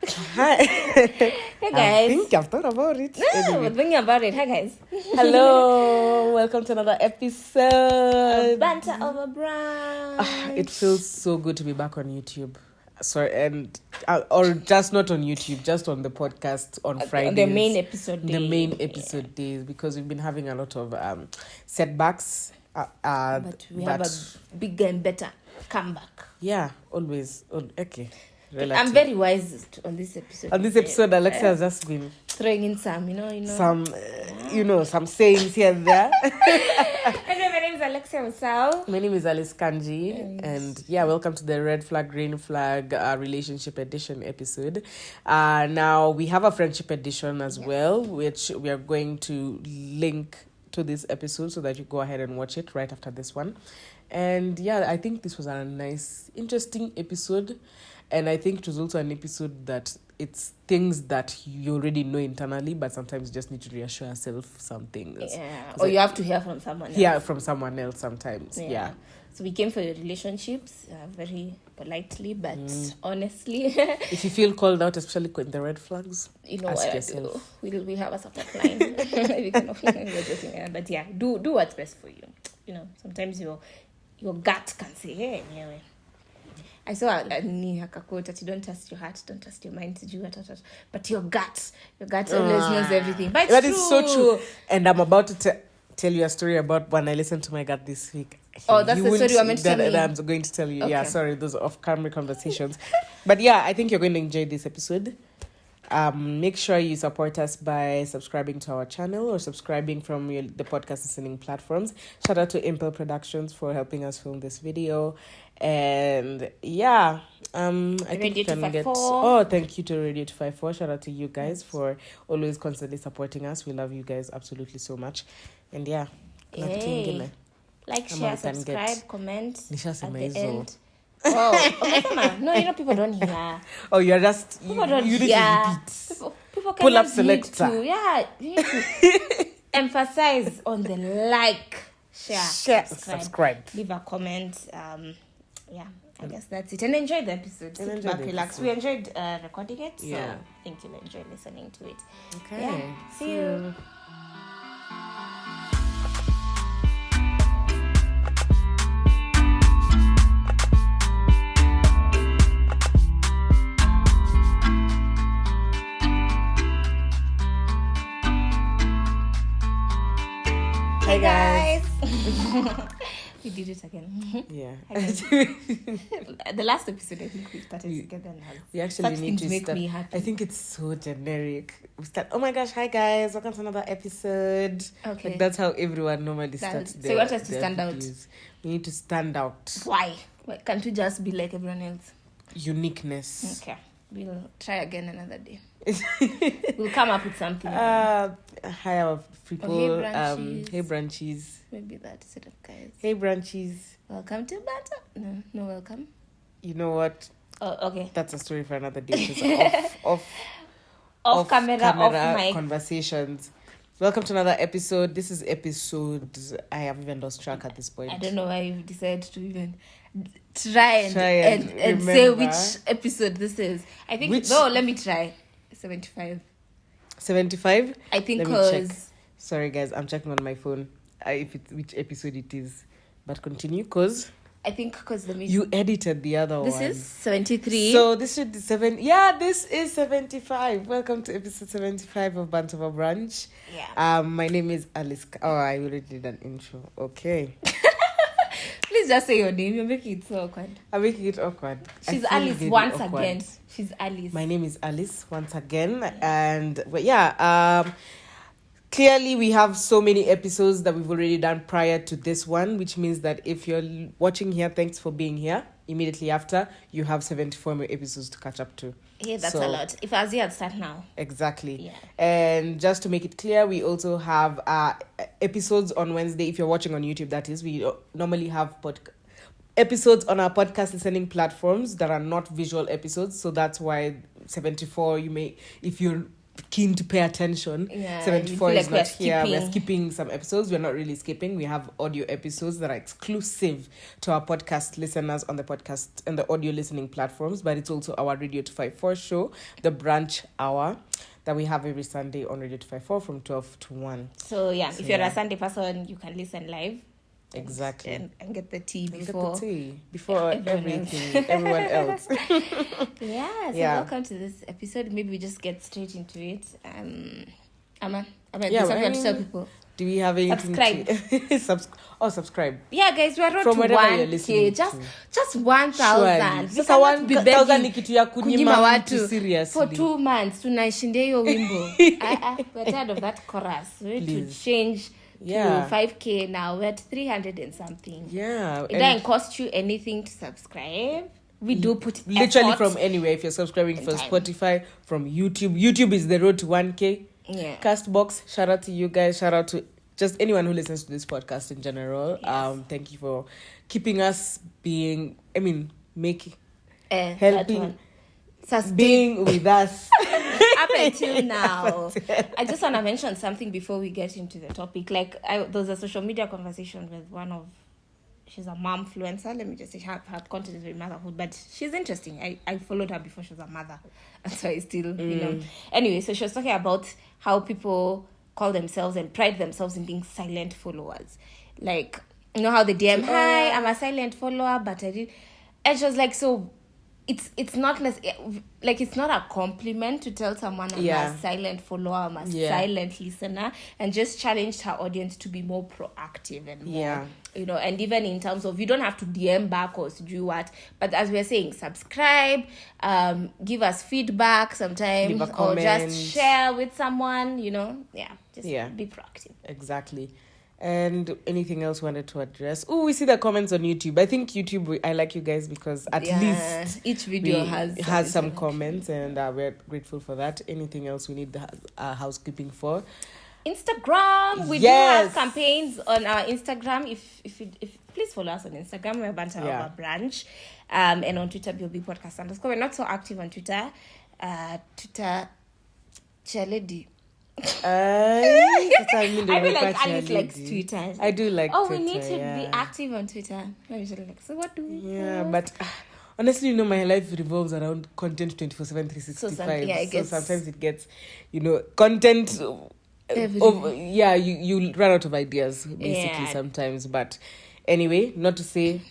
Hi. Hey I guys. think I've thought about it. No, Anyway. we're thinking about it. Hi guys. Hello. Welcome to another episode. Banter over Brunch. It feels so good to be back on YouTube. Sorry, and or just not on YouTube, just on the podcast on Fridays. On the main episode day. The main episode days, because we've been having a lot of setbacks. But we have a bigger and better comeback. Yeah, always. Okay. Relative. I'm very wise on this episode. On this episode, Alexia has just been throwing in some, some sayings here and there. Anyway, my name is Alexia Musau. My name is Kanji, and yeah, welcome to the Red Flag, Green Flag Relationship Edition episode. Now we have a Friendship Edition as well, which we are going to link to this episode so that you go ahead and watch it right after this one. And yeah, I think this was a nice, interesting episode. And I think it was also an episode that it's things that you already know internally, but sometimes you just need to reassure yourself some things. Yeah. Or you have to hear from someone else. Hear from someone else sometimes. Yeah. So we came for your relationships very politely, but honestly. If you feel called out, especially in the red flags, you know ask what yourself. We'll have a support line. But yeah, do what's best for you. You know, sometimes your gut can say, hey, anyway. I saw a quote that you don't trust your heart, don't trust your mind, but your gut always knows everything. But that is so true. And I'm about to tell you a story about when I listened to my gut this week. Oh, that's the story you were meant to tell me. That I'm going to tell you. Okay. Yeah, sorry, those are off-camera conversations. But yeah, I think you're going to enjoy this episode. Make sure you support us by subscribing to our channel or subscribing from the podcast listening platforms. Shout out to Impel Productions for helping us film this video. And yeah, I think you can get. Oh, thank you to Radio 254. Shout out to you guys for always constantly supporting us. We love you guys absolutely so much. And yeah, like, share, subscribe, comment at the end. Oh, no, people don't hear. Oh, you're just people don't you hear. People pull up selector. You need to emphasize on the like, share, subscribe, leave a comment. I guess that's it. And enjoy the episode. Sit back, relax. We enjoyed recording it, so I think you'll enjoy listening to it. Okay. Yeah. See you. Hey guys. We did it again. Yeah. The last episode, I think we started together now. We actually need to make start. Me happy. I think it's so generic. We start, oh my gosh, hi guys, welcome to another episode. Okay. Like, that's how everyone normally starts. So you want us to stand videos. We need to stand out. Why? Can't we just be like everyone else? Uniqueness. Okay. We'll try again another day. We'll come up with something. Hi, our people. Hey, Brunchies. Maybe that instead of guys. Hey, Brunchies. Welcome to Banter. No welcome. You know what? Oh, okay. That's a story for another day. Off camera, off mic conversations. Welcome to another episode. This is episode. I have even lost track at this point. I don't know why you've decided to even try and say which episode this is. I think. Let me try. 75. 75? I think because. Sorry, guys, I'm checking on my phone. Which episode it is, but continue because. I think because you edited the other one. This is 73. So this should be 7. Yeah, this is 75. Welcome to episode 75 of Banter Brunch. Yeah. My name is Alice. Oh, I already did an intro. Okay. Please just say your name. You're making it so awkward. I'm making it awkward. She's Alice once again. She's Alice. My name is Alice once again, and clearly, we have so many episodes that we've already done prior to this one, which means that if you're watching here, thanks for being here. Immediately after, you have 74 more episodes to catch up to. Yeah, that's a lot. If I was here, I'd start now. Exactly. Yeah. And just to make it clear, we also have episodes on Wednesday. If you're watching on YouTube, that is, we normally have episodes on our podcast listening platforms that are not visual episodes. So that's why 74, you may, if you're keen to pay attention. 74 is not here. We're skipping some episodes. We're not really skipping. We have audio episodes that are exclusive to our podcast listeners on the podcast and the audio listening platforms, but it's also our Radio 254 show, the Brunch Hour, that we have every Sunday on Radio 254 from 12 to 1. So if you're a Sunday person, you can listen live. Exactly. And get the tea before everything, everyone else. Welcome to this episode. Maybe we just get straight into it. Something to tell people. Do we have anything subscribe? Subscribe. Yeah, guys, we are on from to wherever you're listening just 1,000. Sasa 1,000 ni kitu ya kunyima watu seriously. For 2 months tunaishindia hiyo wimbo. We're tired of that chorus. We need to change to 5K now. We're at 300 and something. Yeah. It doesn't cost you anything to subscribe. We do put literally effort from anywhere. If you're subscribing from Spotify, from YouTube is the road to 1K. Yeah. Castbox, shout out to you guys. Shout out to just anyone who listens to this podcast in general. Yes. Thank you for keeping us helping being with us up until now. I just want to mention something before we get into the topic. Like, there was a social media conversation with she's a mom influencer. Let me just say her content is very motherhood, but she's interesting. I followed her before she was a mother, and so I still, Anyway, so she was talking about how people call themselves and pride themselves in being silent followers. Like, how they DM, hi, I'm a silent follower, but I did. And she was like, so it's not it's not a compliment to tell someone I'm a silent follower, I'm a silent listener, and just challenged her audience to be more proactive and more, and even in terms of, you don't have to DM back or do what, but as we're saying, subscribe, give us feedback sometimes, or just share with someone, be proactive. Exactly. And anything else we wanted to address? Oh, we see the comments on YouTube. I think YouTube, I like you guys because at least each video has some comments, and we're grateful for that. Anything else we need the housekeeping for? Instagram. We do have campaigns on our Instagram. If please follow us on Instagram. We're Banter over Brunch. And on Twitter, BLB Podcast _ We're not so active on Twitter. Chaledi. I feel like Alice likes Twitter. I do like Twitter. We need to be active on Twitter. So what do we do? But honestly, my life revolves around content 24/7, 365. So sometimes it gets, content. You run out of ideas basically sometimes. But anyway, not to say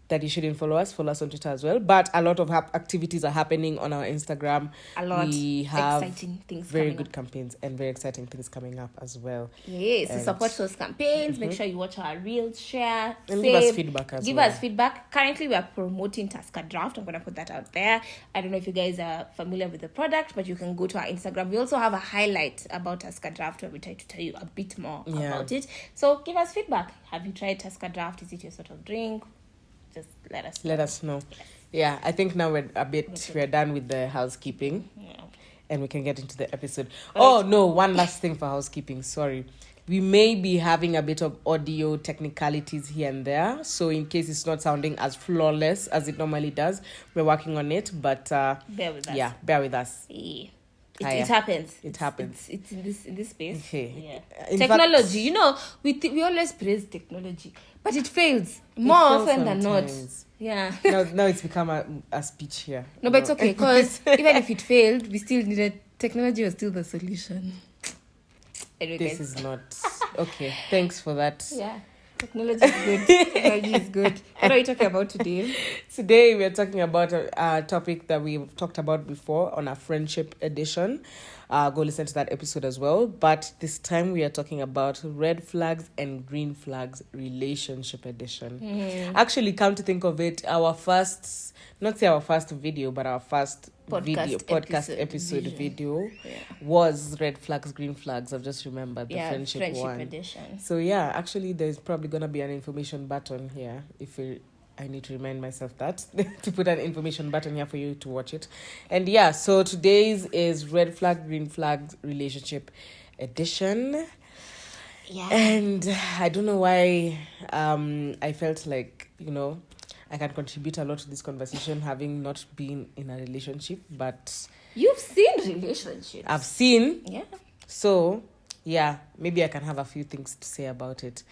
that you shouldn't follow us on Twitter as well. But a lot of activities are happening on our Instagram. A lot. We have exciting things very good campaigns and very exciting things coming up as well. Yes, so support those campaigns. Make sure you watch our reels, share, and save. Give us feedback as well. Give us feedback. Currently, we are promoting Tusker Draft. I'm going to put that out there. I don't know if you guys are familiar with the product, but you can go to our Instagram. We also have a highlight about Tusker Draft where we try to tell you a bit more about it. So give us feedback. Have you tried Tusker Draft? Is it your sort of drink? Just let us know. Yeah, I think now we're done with the housekeeping, and we can get into the episode. One last thing for housekeeping. Sorry, we may be having a bit of audio technicalities here and there, so in case it's not sounding as flawless as it normally does, we're working on it. But bear with us. Yeah, bear with us. It happens. It happens. It's in this space. Okay. Technology, we always praise technology, but it fails more often than not. Yeah. Now it's become a speech here. No, but it's okay, because even if it failed, we still needed technology. Was still the solution. Anyway, this is not okay. Thanks for that. Yeah. Technology is good. Technology is good. What are we talking about today? Today we are talking about a topic that we've talked about before on our friendship edition. Go listen to that episode as well. But this time we are talking about red flags and green flags relationship edition. Actually, come to think of it, our first video, but our first podcast episode video was red flags, green flags. I've just remembered the friendship one edition. So actually there's probably gonna be an information button here I need to remind myself that to put an information button here for you to watch it. And so today's is red flag, green flag relationship edition. And I don't know why I felt like, I can contribute a lot to this conversation, having not been in a relationship, but You've seen relationships. I've seen. Yeah. So, yeah, maybe I can have a few things to say about it.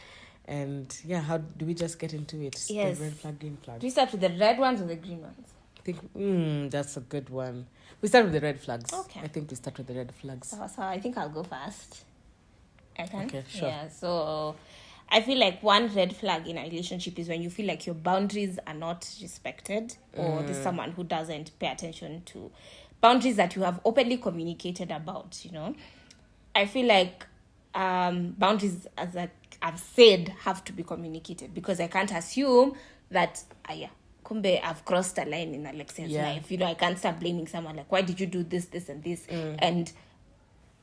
And yeah, how do we just get into it? Yes. The red flag, green flag. Do we start with the red ones or the green ones? I think that's a good one. We start with the red flags. Okay. I think we start with the red flags. So I think I'll go first. I can. Okay, sure. Yeah. So I feel like one red flag in a relationship is when you feel like your boundaries are not respected, or there's someone who doesn't pay attention to boundaries that you have openly communicated about. I feel like boundaries, as I've said, have to be communicated, because I can't assume that kumbe I've crossed a line in Alexia's life. I can't start blaming someone like, why did you do this and this, and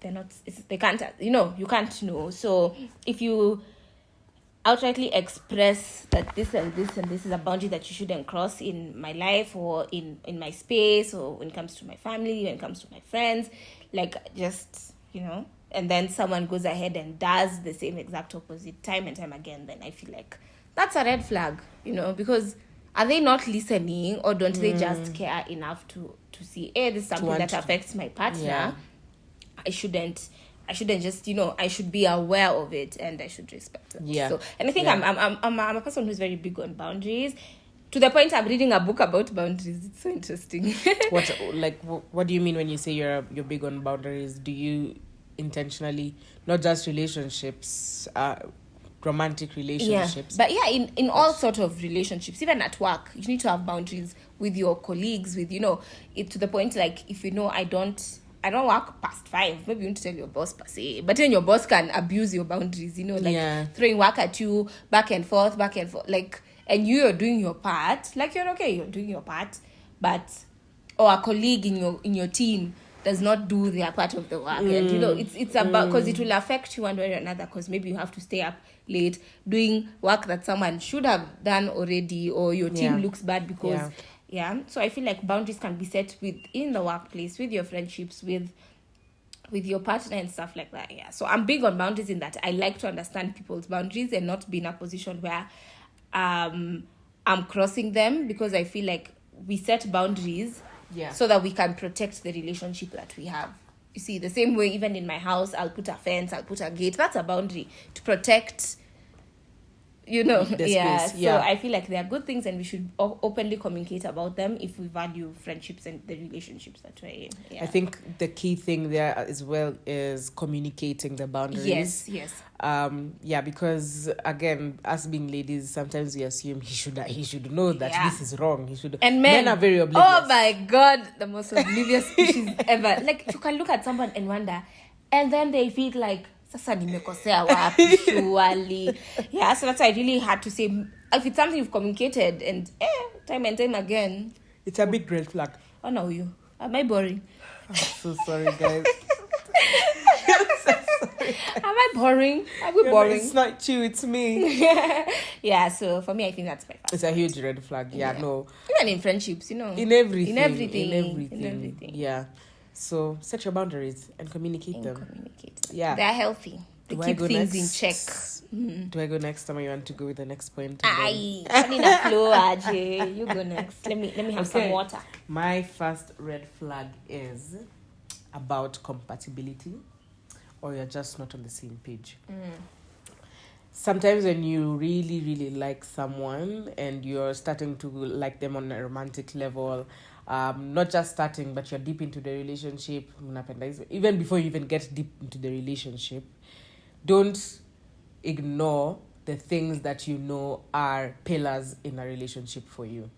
they're not. They can't. You can't know. So if you outrightly express that this and this and this is a boundary that you shouldn't cross in my life, or in my space, or when it comes to my family, when it comes to my friends, like, just and then someone goes ahead and does the same exact opposite time and time again, then I feel like that's a red flag, because are they not listening, or don't they just care enough to see, hey, this is something that affects my partner? Yeah. I shouldn't just, I should be aware of it, and I should respect it. Yeah. So, and I think I'm a person who's very big on boundaries, to the point I'm reading a book about boundaries. It's so interesting. What do you mean when you say you're big on boundaries? Do you intentionally, not just relationships, romantic relationships? But in all sort of relationships, even at work, you need to have boundaries with your colleagues, with it, to the point, like, if I don't work past 5. Maybe you need to tell your boss per se, but then your boss can abuse your boundaries, throwing work at you back and forth, like, and you're doing your part, like, you're doing your part, but a colleague in your team does not do their part of the work, and it's about, because it will affect you one way or another, because maybe you have to stay up late doing work that someone should have done already, or your team looks bad because so I feel like boundaries can be set within the workplace, with your friendships, with your partner and stuff like that. So I'm big on boundaries, in that I like to understand people's boundaries and not be in a position where I'm crossing them, because I feel like we set boundaries so that we can protect the relationship that we have. You see, the same way, even in my house, I'll put a fence, I'll put a gate. That's a boundary to protect, the space. So I feel like they are good things, and we should openly communicate about them if we value friendships and the relationships that we're in. I think the key thing there as well is communicating the boundaries. Yes. Because again, us being ladies, sometimes we assume he should know that this is wrong. He should. And men are very oblivious. Oh my God, the most oblivious species ever. Like, you can look at someone and wonder, and then they feel like, sasa nimekosea wapi, surely. So that's why I really had to say, if it's something you've communicated and time and time again, it's a big red flag. Oh no, am I boring? I'm so sorry, guys. Am I boring? Are we boring? It's not you, it's me. So for me, I think that's my first. It's a huge red flag. No. Even in friendships, In everything. In everything. Yeah. So set your boundaries and communicate them. Yeah. They're healthy. They keep things in check. Do I go next time, or you want to go with the next point? I'm in a flow, Ajay. You go next. Let me have some water. My first red flag is about compatibility, or you're just not on the same page. Sometimes when you really, really like someone and you're starting to like them on a romantic level, not just starting, but you're deep into the relationship, even before you even get deep into the relationship, don't ignore the things that are pillars in a relationship for you.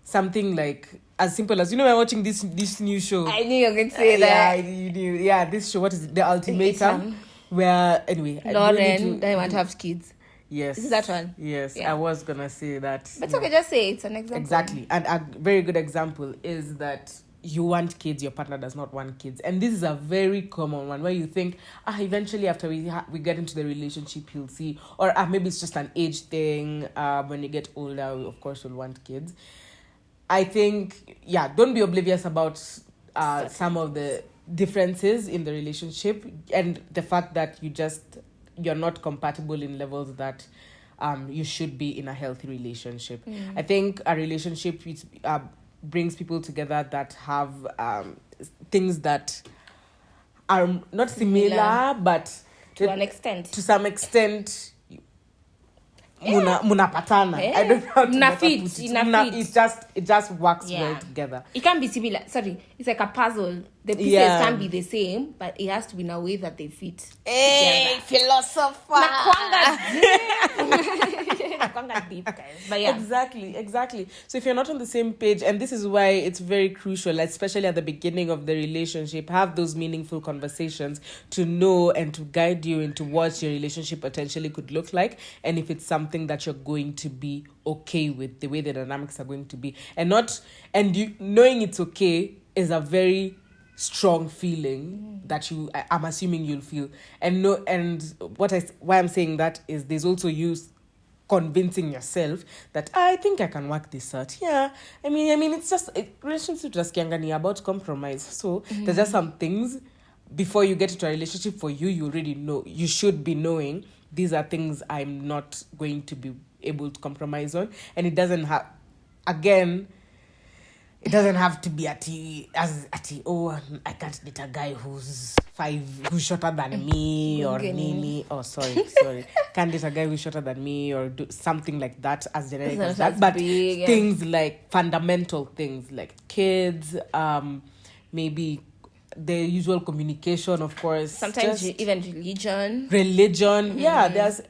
Something like as simple as, we're watching this new show. I knew you were going to say that. Yeah, you knew. Yeah, this show, what is it? The Ultimatum. Where, anyway, Lauren, they want to have kids. Yes. Is that one? Yes, I was going to say that. But it's okay, just say it's an example. Exactly. And a very good example is that you want kids, your partner does not want kids. And this is a very common one where you think, eventually after we get into the relationship, you'll see. Or maybe it's just an age thing. When you get older, of course, you'll want kids. I think, don't be oblivious about some of the differences in the relationship, and the fact that you're not compatible in levels that you should be in a healthy relationship. I think a relationship brings people together that have things that are not similar, but to an extent. To some extent, munapatana. I don't know how to put it. It just works well together. It can't be similar. Sorry, it's like a puzzle. The pieces can be the same, but it has to be in a way that they fit. Hey, philosopher. Nakwanga deep, guys. But yeah. Exactly. So if you're not on the same page, and this is why it's very crucial, especially at the beginning of the relationship, have those meaningful conversations to know and to guide you into what your relationship potentially could look like, and if it's something that you're going to be okay with, the way the dynamics are going to be, knowing it's okay is a very strong feeling that I'm assuming you'll feel. Why I'm saying that is there's also use convincing yourself that I think I can work this out. Yeah, I mean, it's just relationship just kiangani about compromise. So there's just some things before you get into a relationship for you already know. You should be knowing these are things I'm not going to be able to compromise on, and it doesn't have. Again, it doesn't have to be I can't date a guy who's shorter than me or nini. Oh, sorry. Can't date a guy who's shorter than me or do something like that as generic as that. But big, things like fundamental things like kids, maybe the usual communication, of course. Sometimes even religion. Yeah, there's...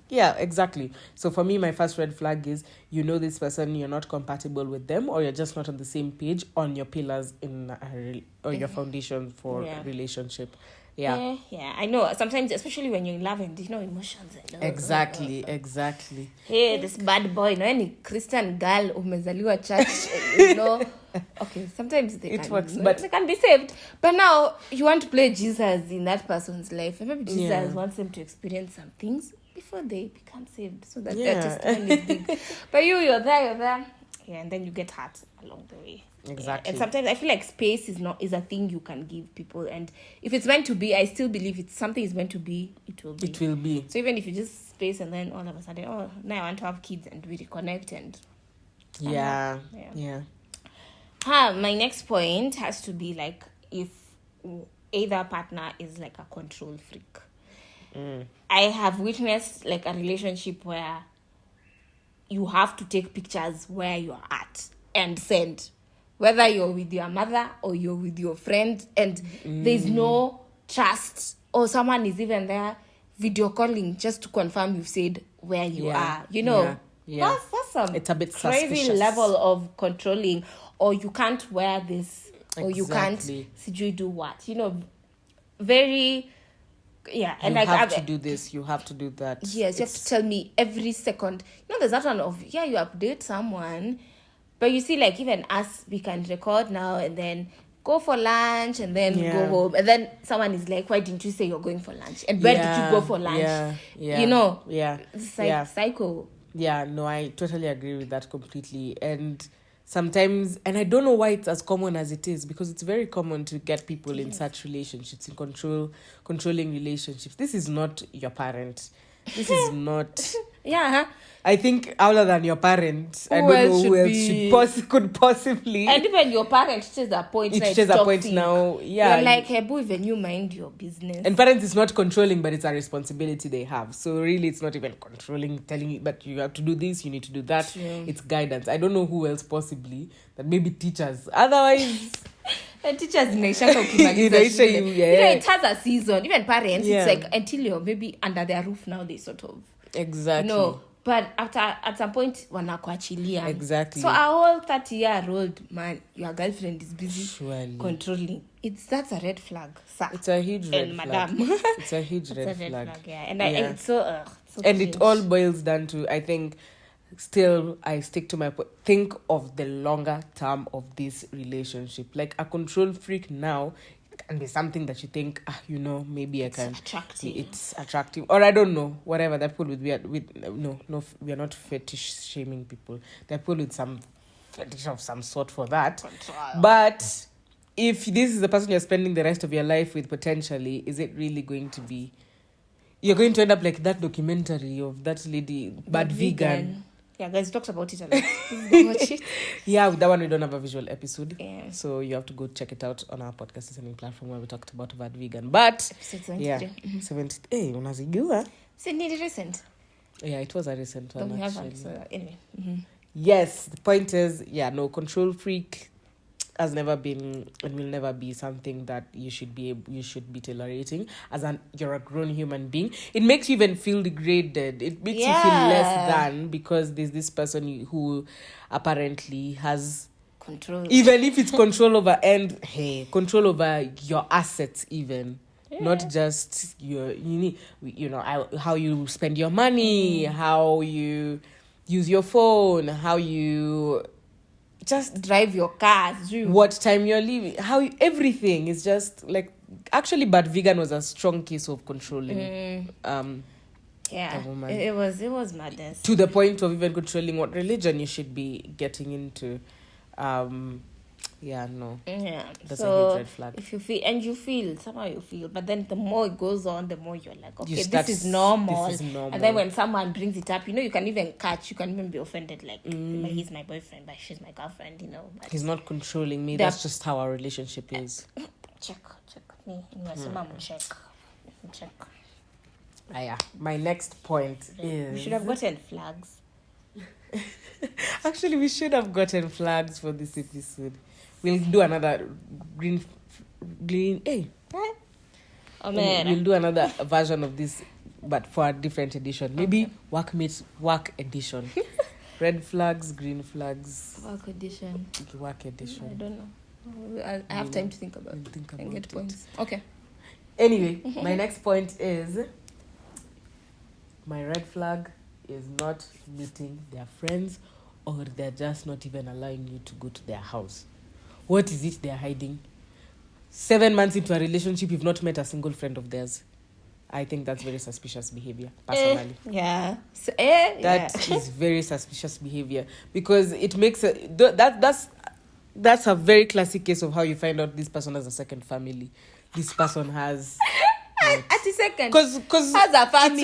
Yeah, exactly. So for me, my first red flag is this person, you're not compatible with them, or you're just not on the same page on your pillars or your foundation for relationship. Yeah, I know. Sometimes, especially when you're in love and emotions. Exactly. Hey, this bad boy, any Christian girl umezaliwa church, Okay, sometimes it works, but they can be saved. But now you want to play Jesus in that person's life, and maybe Jesus wants them to experience some things before they become saved, so that their testimony is big. But you're there, and then you get hurt along the way. Exactly. And sometimes I feel like space is a thing you can give people, and if it's meant to be, I still believe it's something is meant to be, it will be. So even if you just space and then all of a sudden, now I want to have kids and we reconnect and yeah. My next point has to be like if either partner is like a control freak. I have witnessed like a relationship where you have to take pictures where you're at and send, whether you're with your mother or you're with your friend, and there's no trust, or someone is even there video calling just to confirm you've said where you are. That's some it's a bit crazy suspicious level of controlling, or you can't wear this, or you can't do what, very. Yeah, and you have to do this, you have to do that. Yes, you have to tell me every second. There's that one of you update someone, but you see, like even us, we can record now and then go for lunch and then go home, and then someone is like, "Why didn't you say you're going for lunch? And where did you go for lunch?" It's like psycho. Yeah, no, I totally agree with that completely. And sometimes, and I don't know why it's as common as it is, because it's very common to get people in such relationships, in controlling relationships. This is not your parent. This is not... I think other than your parent, I don't know who else could possibly... And even your parent reaches a point now. Yeah. You're like, hey, boo, even you mind your business. And parents is not controlling, but it's a responsibility they have. So really, it's not even controlling, telling you, but you have to do this, you need to do that. True. It's guidance. I don't know who else possibly, that maybe teachers. Otherwise... And teachers it has a season. Even parents, it's like until you're maybe under their roof now, they sort of... Exactly. But at some point, wanakuachilia. Exactly. So a whole 30-year-old man, your girlfriend is busy controlling. That's a red flag, sir. It's a huge red flag. Madam. It's a huge red flag. And it's so and cringe. It all boils down to, I think, still, I stick to my point. Think of the longer term of this relationship. Like a control freak now can be something that you think, maybe it's attractive, or I don't know, whatever. That people no, we are not fetish shaming people. They're people with some fetish of some sort for that. But if this is the person you're spending the rest of your life with, potentially, is it really going to be you're going to end up like that documentary of that lady, Bad Vegan. Yeah, guys, talked about it a lot. Please go watch it. Yeah, with that one we don't have a visual episode. Yeah. So you have to go check it out on our podcast listening platform where we talked about Bad Vegan. But Episode 73. yeah, 70. Hey, unazijua? Sydney, recent. Yeah, it was a recent one. Don't we have Actually. one? So anyway. Yes, the point is, no, control freak has never been and will never be something that you should be tolerating you're a grown human being. It makes you even feel degraded. It makes you feel less than, because there's this person who apparently has control, even if it's control over control over your assets even. Not just how you spend your money, how you use your phone, how you just drive your cars, what time you're leaving, everything is just like, actually Bad Vegan was a strong case of controlling a woman. It was madness, to the point of even controlling what religion you should be getting into. That's a huge red flag. If you feel somehow, but then the more it goes on, the more you're like, okay, this is normal. And then when someone brings it up, you can even be offended, like, but he's my boyfriend, but she's my girlfriend, but he's not controlling me. That's just how our relationship is. Check me. Check. My next point is, we should have gotten flags. Actually, we should have gotten flags for this episode. We'll do another green. Hey. Oh man. We'll do another version of this, but for a different edition. Maybe work edition. Red flags, green flags. Work edition. I don't know. I have time to think about it and get points. Okay. Anyway, my next point is, my red flag is not meeting their friends, or they're just not even allowing you to go to their house. What is it they're hiding? 7 months into a relationship, you've not met a single friend of theirs. I think that's very suspicious behavior, personally. That is very suspicious behavior, because it makes that's a very classic case of how you find out this person has a second family. This person has at the second, because has a family.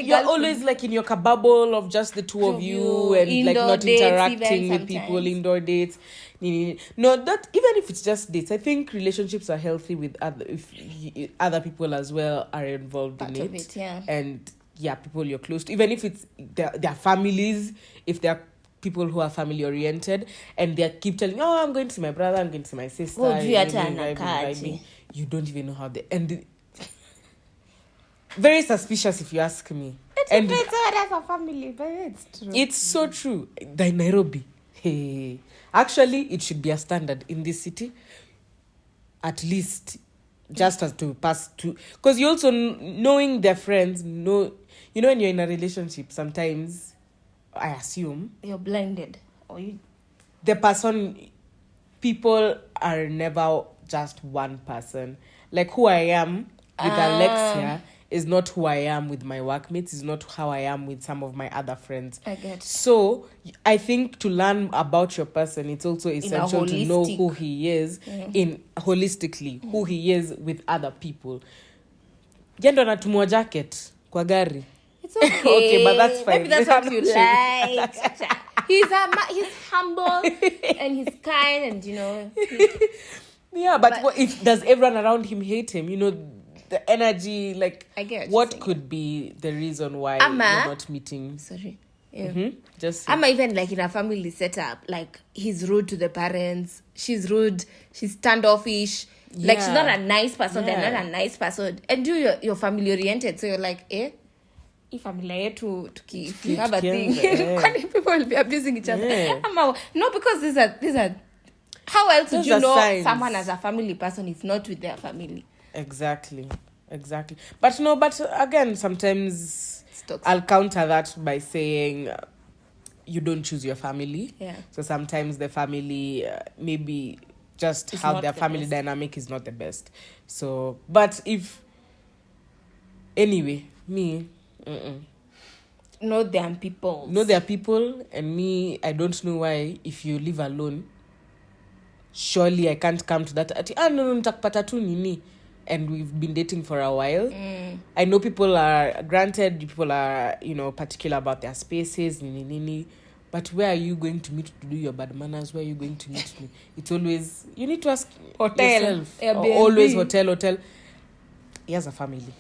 You're always like in your bubble of just the two of you, and like not interacting with people, indoor dates. No, that even if it's just dates, I think relationships are healthy with other people as well are involved in it. And people you're close to, even if it's their families, if they're people who are family oriented and they keep telling, I'm going to see my brother, I'm going to see my sister, you don't even know how they end. Very suspicious, if you ask me. It's a family, but it's true. It's so true. The Nairobi. Hey. Actually, it should be a standard in this city. At least, just as to pass to... Because you also, knowing their friends, when you're in a relationship, sometimes, I assume... You're blinded. Or you... The person... People are never just one person. Like, who I am with Alexia is not who I am with my workmates, is not how I am with some of my other friends. I get. So I think to learn about your person, it's also essential to know who he is holistically, who he is with other people. Jendo natumwa jacket kwa gari. It's okay. Okay, but that's fine. Maybe that's what you like. He's humble and he's kind, and yeah, but does everyone around him hate him? The energy, like, I get what could be the reason why you're not meeting? Sorry. Yeah. Just I'm even like in a family setup, like he's rude to the parents, she's rude, she's standoffish, like she's not a nice person, they're not a nice person, and you're family oriented, so you're like, if family to have a thing, people will be abusing each other. No, because these are how else would you know signs. Someone as a family person if not with their family? Exactly. But again, sometimes I'll counter that by saying you don't choose your family. Yeah. So sometimes the family, maybe just it's how their family best. Dynamic is not the best. So, but me, know their people. And me, I don't know why if you live alone, surely I can't come to that. No, nitakupata tu nini. and we've been dating for a while. I know people are particular about their spaces, but where are you going to meet to do your bad manners? Where are you going to meet me? It's always, you need to ask yourself. Airbnb. Always hotel. He has a family.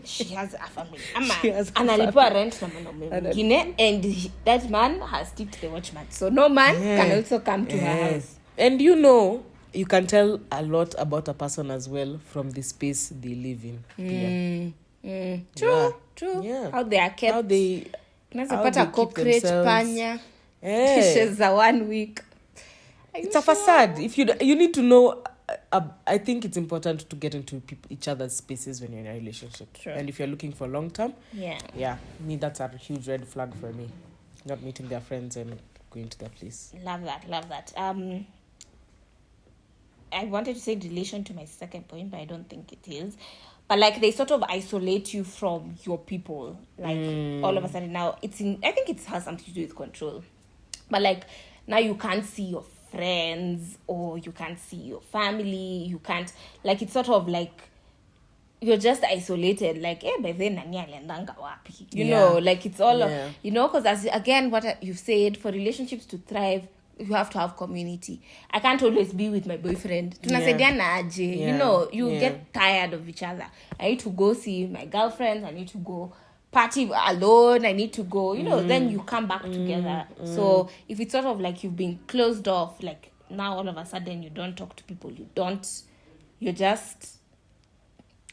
She has a family. She has a Analipwa rent na mwanaume mwingine, and that man has tipped the watchman. So no man can also come to her house. And you can tell a lot about a person as well from the space they live in. True. Yeah. How they are kept. How they Unaweza cockroach, themselves. panya. Fishes za 1 week. It's a facade. If you need to know, I think it's important to get into each other's spaces when you're in a relationship. True. And if you're looking for long term, me, that's a huge red flag for me. Not meeting their friends and going to their place. Love that. I wanted to say relation to my second point, but I don't think it is. But like they sort of isolate you from your people. Like all of a sudden now I think it has something to do with control. But like now you can't see your friends or you can't see your family. You can't, like, it's sort of like you're just isolated. Like, by then nani aliendanga wapi? You know, like it's all because as again what you've said, for relationships to thrive, you have to have community. I can't always be with my boyfriend. Tunasaidiana aje. You know, you get tired of each other. I need to go see my girlfriends. I need to go party alone. I need to go, then you come back together. So if it's sort of like you've been closed off, like now all of a sudden you don't talk to people, you're just,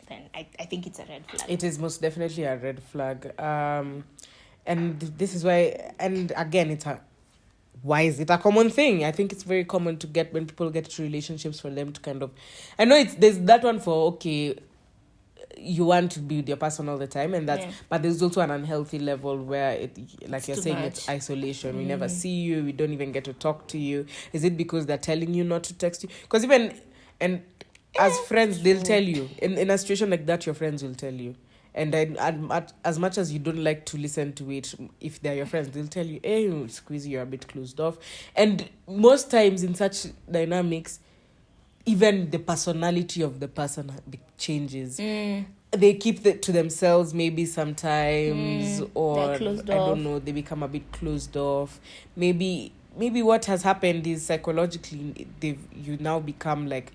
then I think it's a red flag. It is most definitely a red flag. And this is why, and again, why is it a common thing? I think it's very common to get when people get into relationships for them to kind of, I know there's that one for, okay, you want to be with your person all the time, and but there's also an unhealthy level where it's you're saying, it's isolation. We never see you, we don't even get to talk to you. Is it because they're telling you not to text you? Because as friends, they'll tell you in a situation like that, your friends will tell you. And then as much as you don't like to listen to it, if they're your friends, they'll tell you, hey, Squeezy, you're a bit closed off. And most times in such dynamics, even the personality of the person changes. They keep it to themselves maybe sometimes, or I don't know, they become a bit closed off. Maybe what has happened is psychologically you now become like,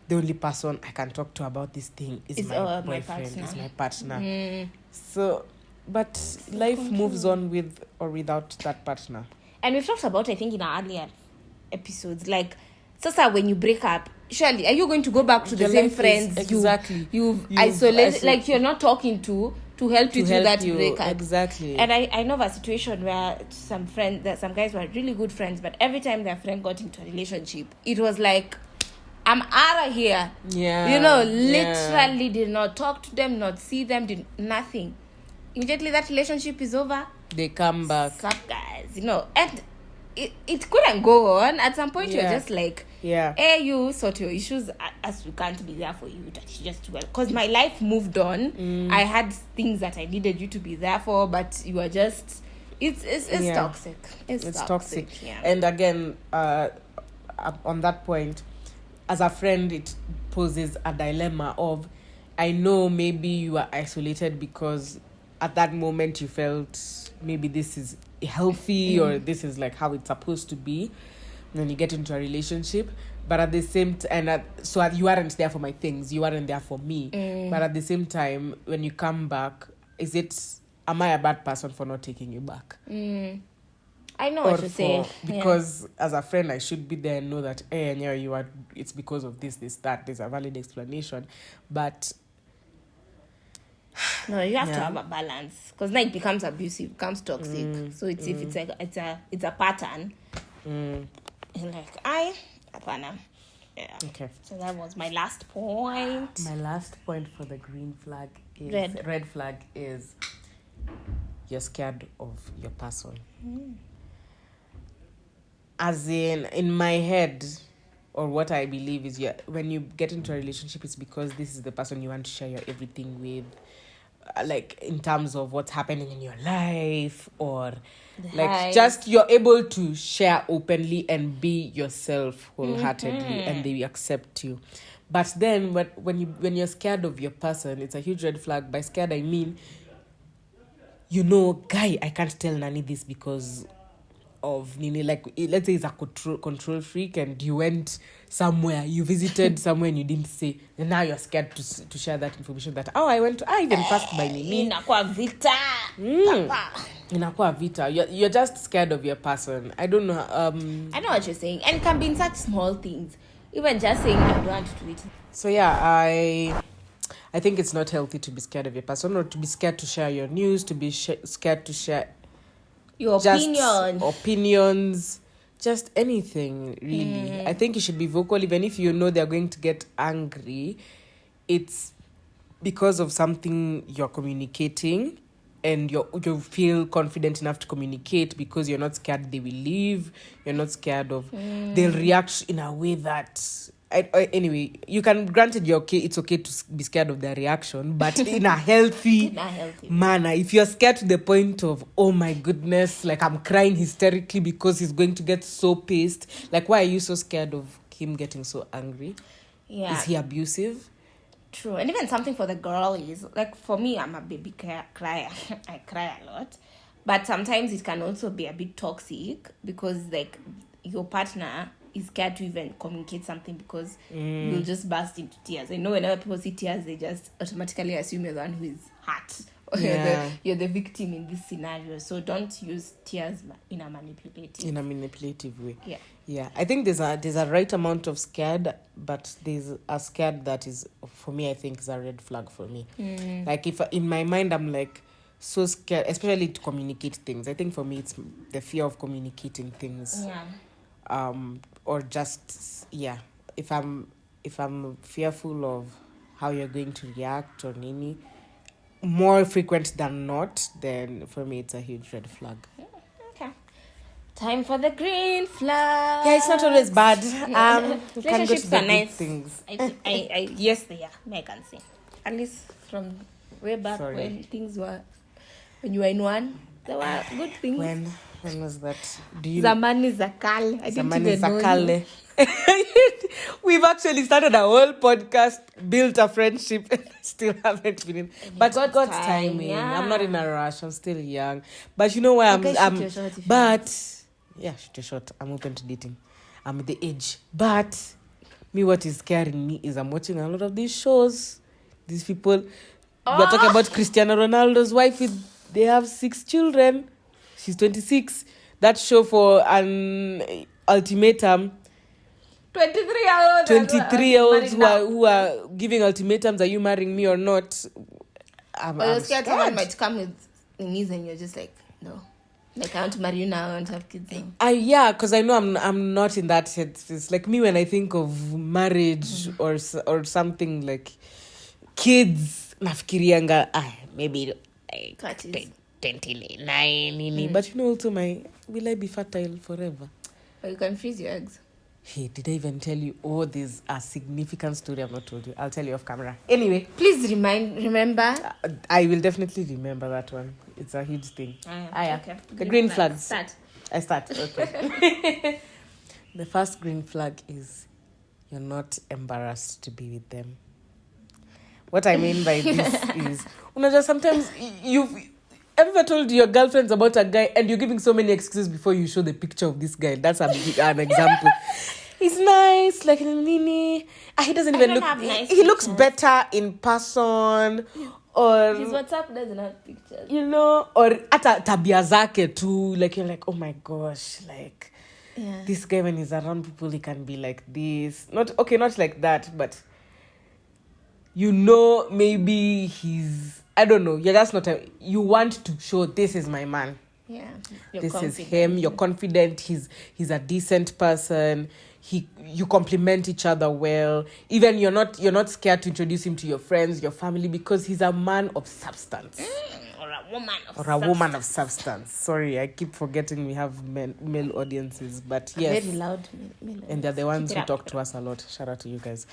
the only person I can talk to about this thing is my boyfriend, is my partner. So, but life moves on with or without that partner. And we've talked about, I think, in our earlier episodes, like, Sasa, when you break up, surely, are you going to go back to the same friends you've isolated, like you're not talking to help you through that breakup? Exactly. And I know of a situation where some guys were really good friends, but every time their friend got into a relationship, it was like, I'm out of here. Yeah. Literally did not talk to them, not see them, did nothing. Immediately that relationship is over, they come back. Suck guys, and it couldn't go on. At some point, you're just like, hey, you sort your issues as we can't be there for you. Just well, because my life moved on. I had things that I needed you to be there for, but you are just, it's toxic. It's toxic. Yeah. And again, on that point, as a friend, it poses a dilemma of, I know maybe you are isolated because at that moment you felt maybe this is healthy or this is like how it's supposed to be when you get into a relationship, but at the same time, so you aren't there for my things, you aren't there for me, but at the same time, when you come back, am I a bad person for not taking you back? I know what you're saying. Because as a friend, I should be there and know that, hey, it's because of this, that. There's a valid explanation. But no, you have to have a balance, because now it becomes abusive, becomes toxic. So if it's a pattern, like apana. Yeah. Okay. So that was my last point. My last point for the green flag is red flag is you're scared of your person. As in my head, or what I believe is, when you get into a relationship, it's because this is the person you want to share your everything with. like in terms of what's happening in your life, or The like highs. just you're able to share openly and be yourself wholeheartedly, and they accept you. But then when you're scared of your person, it's a huge red flag. By scared, I mean, guy, I can't tell Nani this because of Nini. Like, let's say he's a control freak, and you went somewhere, you visited somewhere, and you didn't say, and now you're scared to share that information. That I even passed by Nini. Inakuwa vita. Papa. Inakuwa vita. You're just scared of your person. I don't know. I know what you're saying, and it can be in such small things. Even just saying I don't want to do it. So yeah, I think it's not healthy to be scared of your person, or to be scared to share your news, to be scared to share Your opinions, just anything really. I think you should be vocal, even if you know they're going to get angry. It's because of something you're communicating, and you feel confident enough to communicate because you're not scared they will leave. You're not scared of they'll react in a way that anyway, you can, granted, you're okay, it's okay to be scared of their reaction, but in a healthy manner. If you're scared to the point of, oh my goodness, like I'm crying hysterically because he's going to get so pissed, like why are you so scared of him getting so angry? Is he abusive? True. And even something for the girl is, like, for me, I'm a baby crier. I cry a lot. But sometimes it can also be a bit toxic because, like, your partner is scared to even communicate something because you'll just burst into tears. I know whenever people see tears, they just automatically assume you're the one who is hurt. Or you're the victim in this scenario. So don't use tears in a manipulative way. Yeah. I think there's a right amount of scared, but there's a scared that is, for me, I think is a red flag for me. Like, if in my mind I'm like so scared, especially to communicate things. I think for me it's the fear of communicating things. Or just if I'm fearful of how you're going to react or nini, more frequent than not, then for me it's a huge red flag. Okay. Time for the green flag. Yeah, it's not always bad. Relationships are nice. Things. I yes, they are. I can say. At least from way back when things were, when you were in one, there were good things. When was that? Do you? Zamani Zakale. I didn't even know. We've actually started a whole podcast, built a friendship, and still haven't been in. But God's timing. Yeah. I'm not in a rush. I'm still young. But you know why shoot your shot. I'm open to dating. I'm at the age. But me, what is scaring me is I'm watching a lot of these shows. These people. We're talking about Cristiano Ronaldo's wife. They have 6 children. She's 26. That show for an ultimatum. 23-year-olds who are giving ultimatums. Are you marrying me or not? I'm scared someone might come with knees and you're just like, no. Like, I want to marry you now. I want to have kids now. Yeah, because I know I'm not in that headspace. It's like me when I think of marriage or something like kids. Nafikirianga maybe like 29. But also will I be fertile forever? Or you can freeze your eggs. Hey, did I even tell you? Oh, there's a significant story I've not told you. I'll tell you off camera. Anyway. Please remember. I will definitely remember that one. It's a huge thing. Okay. The green flags. Start. I start. Okay. The first green flag is you're not embarrassed to be with them. What I mean by this is, sometimes you've ever told your girlfriends about a guy and you're giving so many excuses before you show the picture of this guy. That's an example. He's nice, like Nini. He doesn't even look. He looks better in person. Or his WhatsApp doesn't have pictures. Or ata tabia zake too. Like you're like, oh my gosh, like this guy when he's around people, he can be like this. Not like that, but maybe he's. I don't know. You're just not. You want to show this is my man. Yeah. This is him. You're confident. He's a decent person. You complement each other well. Even you're not scared to introduce him to your friends, your family, because he's a man of substance. Or a woman of substance. Sorry, I keep forgetting we have male audiences, but yes. Very loud male. And they're the ones who talk to us a lot. Shout out to you guys.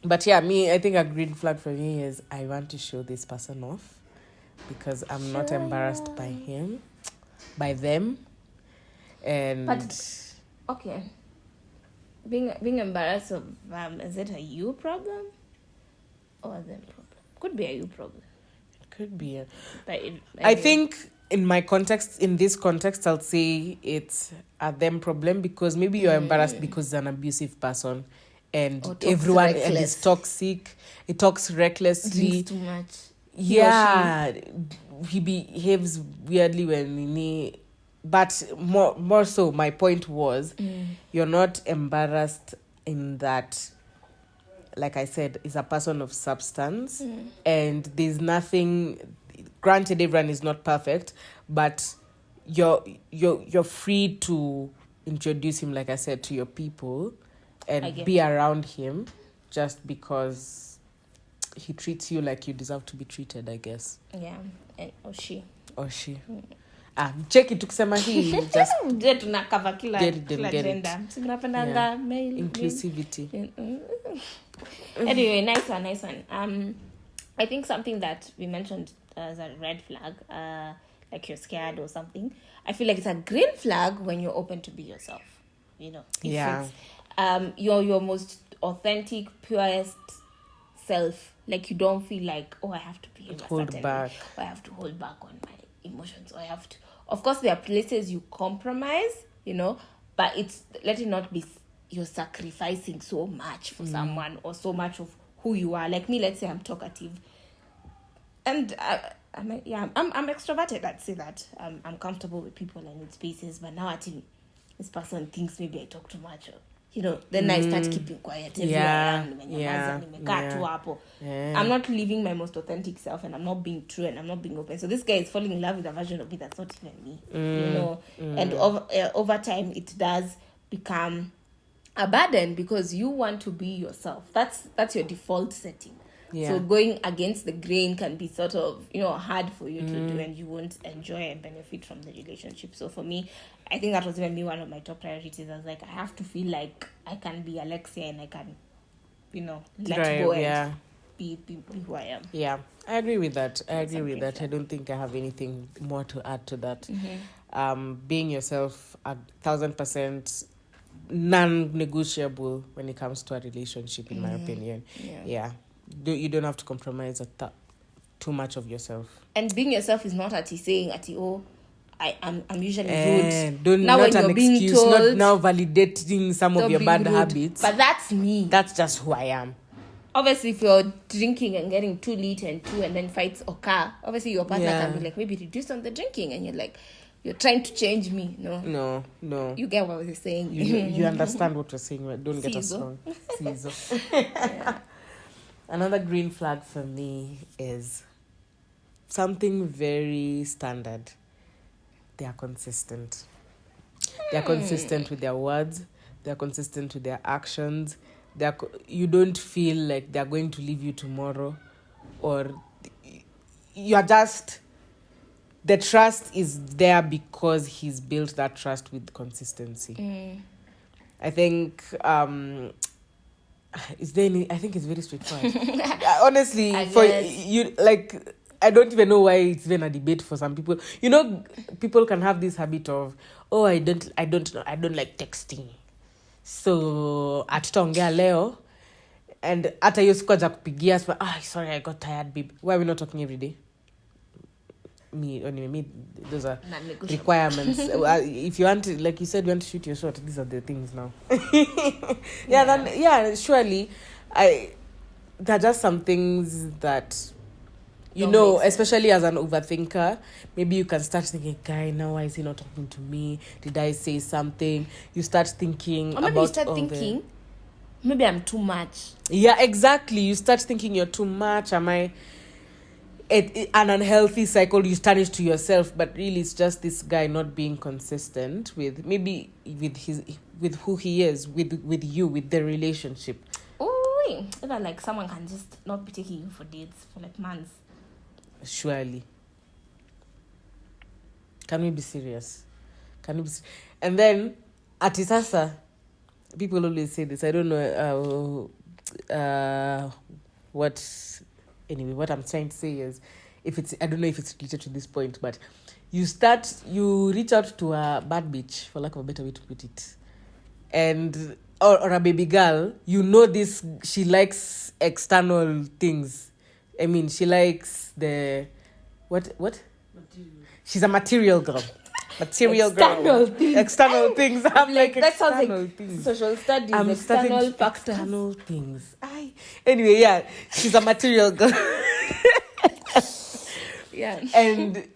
But yeah, I think a green flag for me is I want to show this person off because I'm not embarrassed by him, by them. And But okay, being embarrassed of is it a you problem or them problem? Could be a you problem. it could be. But I think in this context, I'll say it's a them problem because maybe you're embarrassed because he's an abusive person and everyone and is toxic. He talks recklessly. Drinks too much. Yeah, he behaves weirdly but more so, my point was, you're not embarrassed in that, like I said, is a person of substance, and there's nothing. Granted, everyone is not perfect, but you're free to introduce him, like I said, to your people, and be around him, just because he treats you like you deserve to be treated, I guess. Yeah, or she. Check it tukisema hii just je tunakava kila gender. Tunapendanga male inclusivity. Anyway, nice one. I think something that we mentioned as a red flag, like you're scared or something. I feel like it's a green flag when you're open to be yourself. You know, if it's your most authentic, purest self. Like you don't feel like, oh, I have to behave a certain way, or I have to hold back on my emotions, or I have to. Of course, there are places you compromise, you know, but let it not be you're sacrificing so much for someone or so much of who you are. Like me, let's say I'm talkative, and I'm extroverted. Let's say that I'm comfortable with people and with spaces. But now I think this person thinks maybe I talk too much. You know, then I start keeping quiet. I'm not living my most authentic self, and I'm not being true, and I'm not being open. So this guy is falling in love with a version of me that's not even me. You know, and over time it does become a burden because you want to be yourself. That's your default setting. So going against the grain can be sort of, you know, hard for you to do, and you won't enjoy and benefit from the relationship. So for me, I think that was even one of my top priorities. I was like, I have to feel like I can be Alexia and I can, you know, let go and be who I am. Yeah, I agree with that. I don't think I have anything more to add to that. Being yourself 1,000% non-negotiable when it comes to a relationship, in my opinion. You don't have to compromise too much of yourself. And being yourself is not saying I'm usually rude. Not an excuse. Told, not now validating some of your bad habits. But that's me. That's just who I am. Obviously, if you're drinking and getting too late and then fights occur, obviously your partner can be like, maybe reduce on the drinking, and you're like, you're trying to change me. No. You get what we're saying. You understand what we're saying. Don't get us wrong. Another green flag for me is something very standard. They are consistent. They are consistent with their words. They are consistent with their actions. You don't feel like they are going to leave you tomorrow, or you are just. The trust is there because he's built that trust with consistency. I think. Is there any? I think it's very straightforward. Honestly, for you, like. I don't even know why it's even a debate for some people. You know, people can have this habit of, oh, I don't like texting. So, atutaongea leo, and hata hiyo siku aja kupigia, sorry, I got tired, babe. Why are we not talking every day? Me, those are requirements. If you want to, like you said, you want to shoot your shot, these are the things now. Surely, there are just some things that... You know, especially as an overthinker, maybe you can start thinking, guy, now why is he not talking to me? Did I say something? You start thinking or maybe about... you start thinking, maybe I'm too much. Yeah, exactly. You start thinking you're too much. Am I... An unhealthy cycle, you turn it to yourself, but really it's just this guy not being consistent with who he is, with you, with the relationship. Oh, even like someone can just not be taking you for dates for like months. Surely. Can we be serious? And then, atisasa, people always say this. I don't know what I'm trying to say is, if it's, I don't know if it's related to this point, but you reach out to a bad bitch, for lack of a better way to put it, and or a baby girl, this, she likes external things. I mean, she likes the what she's a material girl. External things. I'm like, that sounds like things. social studies. I'm external factors. External things. Anyway, yeah, she's a material girl. Yeah. And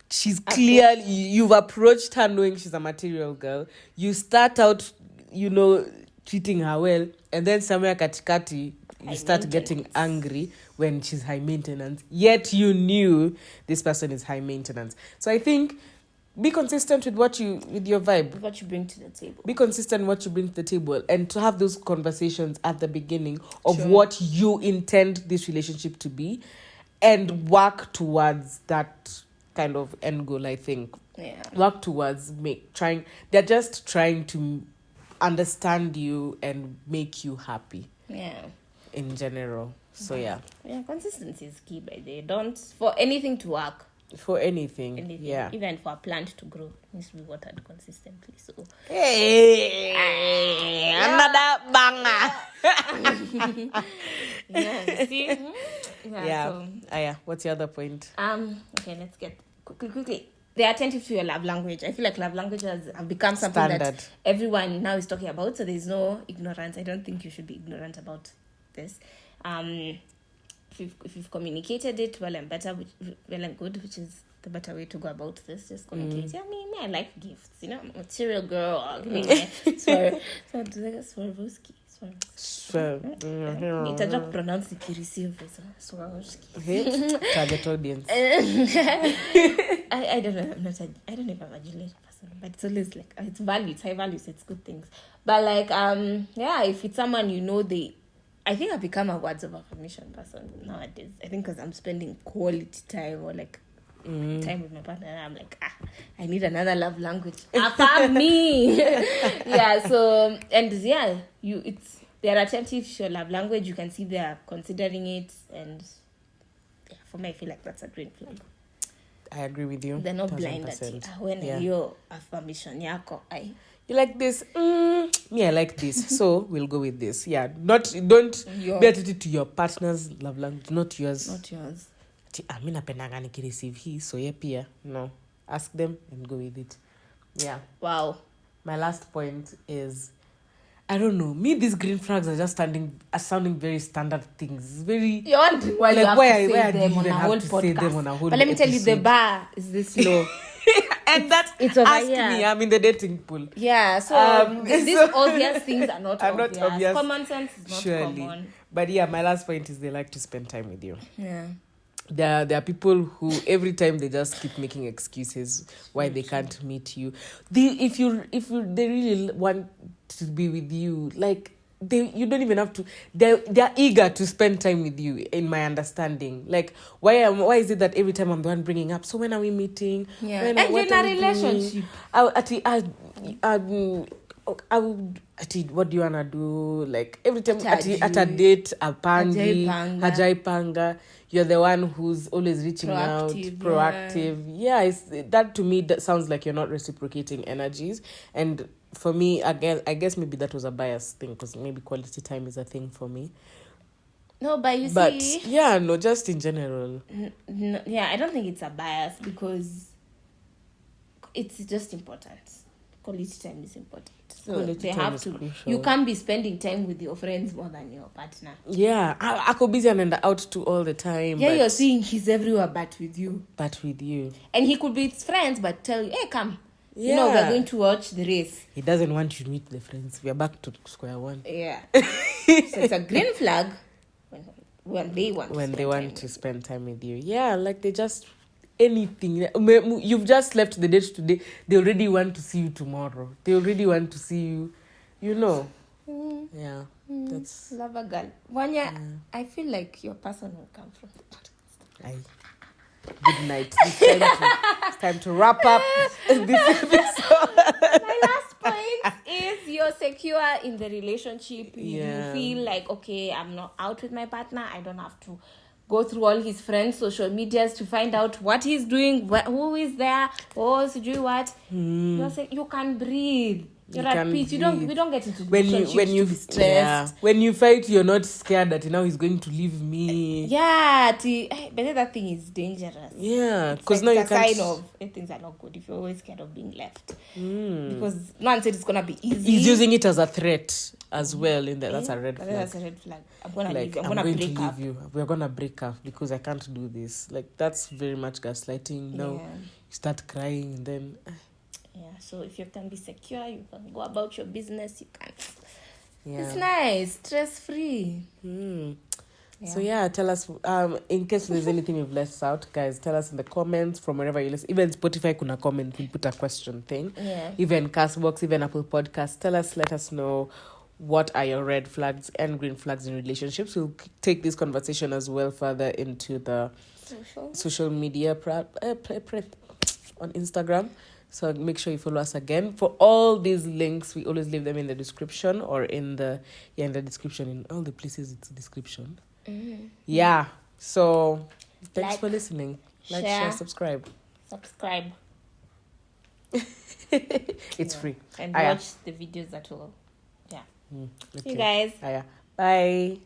she's clearly, you've approached her knowing she's a material girl. You start out, treating her well, and then somewhere katikati, you start getting angry when she's high maintenance. Yet you knew this person is high maintenance. So I think, be consistent with your vibe. What you bring to the table. Be consistent what you bring to the table, and to have those conversations at the beginning of what you intend this relationship to be, and work towards that kind of end goal, I think. Yeah. Work towards they're just trying to understand you and make you happy. Yeah. In general. So yeah. Yeah, consistency is key, by the way. Don't, for anything to work. For anything. Yeah. Even for a plant to grow, it needs to be watered consistently. So another banger. Yeah, see? Yeah. So, what's your other point? Okay, let's get quickly. They're attentive to your love language. I feel like love language has become something that everyone now is talking about. So there's no ignorance. I don't think you should be ignorant about this. If you've communicated it well and good, which is the better way to go about this, just communicate. Yeah, I like gifts. I'm a material girl. Swarovski. Nitajua kupronounce ikireceive Swarovski. Target audience. I don't know. I don't know if I'm a jewelry person, but it's always like, it's values, high values, it's good things. But like, if it's someone I think I've become a words of affirmation person nowadays. I think because I'm spending quality time, or like time with my partner, and I'm like, I need another love language. Affirm me. Yeah. So, and yeah, they're attentive to your love language. You can see they're considering it, and yeah, for me, I feel like that's a green flag. I agree with you. They're not blind at it. When your affirmation, you like this? Me, I like this. So we'll go with this. Yeah. Don't be attentive to your partner's love language, not yours. Not yours. I mean, napendanga nikireceive hii, so yeah, pia. No. Ask them and go with it. Yeah. Wow. My last point is, I don't know. Me, these green flags are just sounding very standard things. Very. You're wondering why you have to say them on a whole podcast. But let me tell you, the bar is this low. And it's ask here. Me. I'm in the dating pool. Yeah. So these obvious things are not obvious. Common sense is not common. But yeah, my last point is they like to spend time with you. Yeah. There are people who every time they just keep making excuses why they can't meet you. They really want to be with you, like you don't even have to. They're eager to spend time with you. In my understanding, like why is it that every time I'm the one bringing up? So when are we meeting? Yeah, and you're in a relationship. What do you wanna do? Like every time at a date, hajaipanga. You're the one who's always reaching out, proactive. Yeah, that to me that sounds like you're not reciprocating energies. And for me, again, I guess maybe that was a biased thing, because maybe quality time is a thing for me. No, but yeah, no, just in general. Yeah, I don't think it's a bias, because it's just important. Quality time is important. So they have to. Crucial. You can't be spending time with your friends more than your partner. Yeah, I could busy and out too all the time. Yeah, you're seeing he's everywhere, but with you. And he could be his friends, but tell you, hey, come. Yeah. We're going to watch the race. He doesn't want you to meet the friends. We are back to square one. Yeah. So it's a green flag when they want to spend time with you. Yeah, like they just anything. You've just left the date today. They already want to see you tomorrow. They already want to see you. Yeah. That's love a girl. Wanya, I feel like your person will come from the podcast. Good night. It's time to wrap up this episode. My last point is you're secure in the relationship, you Yeah. feel like, okay, I'm not out with my partner, I don't have to go through all his friends' social medias to find out what he's doing, who is there, to do what. You're saying you can breathe. You're at peace. We don't get into relationships to be stressed. Yeah. When you fight, you're not scared that now he's going to leave me. Yeah, but that thing is dangerous. Yeah, because now you can't. It's a sign of things are not good if you're always scared of being left. Because no one said it's gonna be easy. He's using it as a threat as well. That's a red flag. That's a red flag. I'm gonna leave. I'm gonna going break to up. leave you. We're gonna break up because I can't do this. Like, that's very much gaslighting. Now you start crying and then. Yeah, so if you can be secure, you can go about your business, you can. Yeah. It's nice, stress-free. So tell us, in case there's anything we've left out, guys, tell us in the comments from wherever you listen. Even Spotify kuna comment, we put a question thing. Yeah. Even Castbox, even Apple Podcasts. Let us know what are your red flags and green flags in relationships. We'll take this conversation as well further into the social media on Instagram. So make sure you follow us again. For all these links, we always leave them in the description or in the description. In all the places, it's a description. Yeah. So thanks for listening. Share, subscribe. It's free. And watch the videos at all. Yeah. See you guys. Bye.